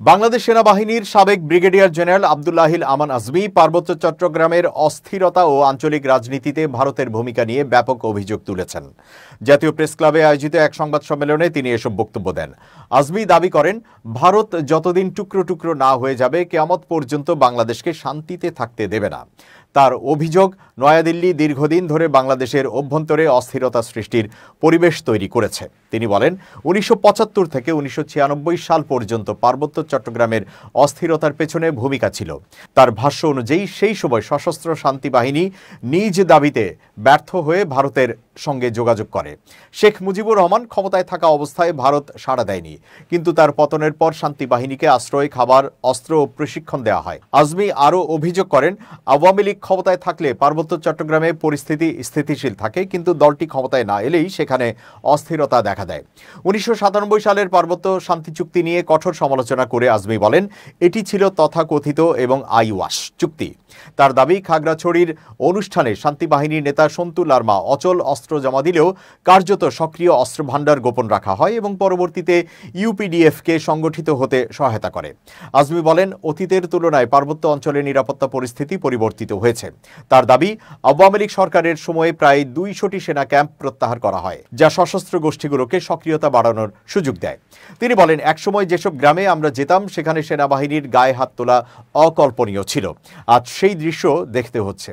বাংলাদেশ সেনাবাহিনীর সাবেক brigadier general Abdullahil আমান আজমি পার্বত্য চট্টগ্রামের অস্থিরতা ও আঞ্চলিক রাজনীতিতে ভারতের ভূমিকা নিয়ে ব্যাপক অভিযোগ তুলেছেন। জাতীয় প্রেস ক্লাবে আয়োজিত এক সংবাদ সম্মেলনে তিনি এসব বক্তব্য দেন। আজমি দাবি করেন, ভারত যতদিন টুকরো টুকরো না হয়ে যাবে কিয়ামত পর্যন্ত বাংলাদেশকে শান্তিতে থাকতে দেবে না। তার অভিযোগ, নয়াদিল্লি দীর্ঘদিন ধরে বাংলাদেশের অভ্যন্তরে অস্থিরতা সৃষ্টির পরিবেশ তৈরি করেছে। তিনি বলেন, ১৯৭৫ থেকে ১৯৯৬ সাল পর্যন্ত পার্বত্য চট্টগ্রামের অস্থিরতার পেছনে ভূমিকা ছিল। তার ভাষ্য অনুযায়ী সেই সময় সশস্ত্র শান্তি বাহিনী নিজ দাবিতে ব্যর্থ হয়ে ভারতের সঙ্গে যোগাযোগ করে। শেখ মুজিবুর রহমান ক্ষমতায় থাকা অবস্থায় ভারত সাড়া দেয়নি, কিন্তু তার পতনের পর শান্তি বাহিনীকে আশ্রয়, খাবার, অস্ত্র ও প্রশিক্ষণ দেওয়া হয়। আজমি আরও অভিযোগ করেন, আওয়ামী লীগ ক্ষমতায় থাকলে পার্বত্য চট্টগ্রামে পরিস্থিতি স্থিতিশীল থাকে, কিন্তু দলটি ক্ষমতায় না এলেই সেখানে অস্থিরতা দেখা দেয়। ১৯৯৭ সালের পার্বত্য শান্তি চুক্তি নিয়ে কঠোর সমালোচনা করে আজমি বলেন, এটি ছিল তথাকথিত এবং আইওয়াশ চুক্তি। তার দাবি, খাগড়াছড়ির অনুষ্ঠানে শান্তি বাহিনীর নেতা সন্তু লারমা অচল অস্ত্র জমা দিলেও কার্যত সক্রিয় অস্ত্র ভাণ্ডার গোপন রাখা হয় এবং পরবর্তীতে ইউপিডিএফকে সংগঠিত হতে সহায়তা করে। আজমি বলেন, অতীতের তুলনায় পার্বত্য অঞ্চলের নিরাপত্তা পরিস্থিতি পরিবর্তিত হয়েছে। তার দাবি, আওয়ামী লীগ সরকারের সময়ে প্রায় ২০০টি সেনা ক্যাম্প প্রত্যাহার করা হয়, যা সশস্ত্র গোষ্ঠীগুলোকে সক্রিয়তা বাড়ানোর সুযোগ দেয়। তিনি বলেন, একসময় যেসব গ্রামে আমরা যেতাম সেখানে সেনাবাহিনীর গায়ে হাত তোলা অকল্পনীয় ছিল। আজ সেই দৃশ্য দেখতে হচ্ছে।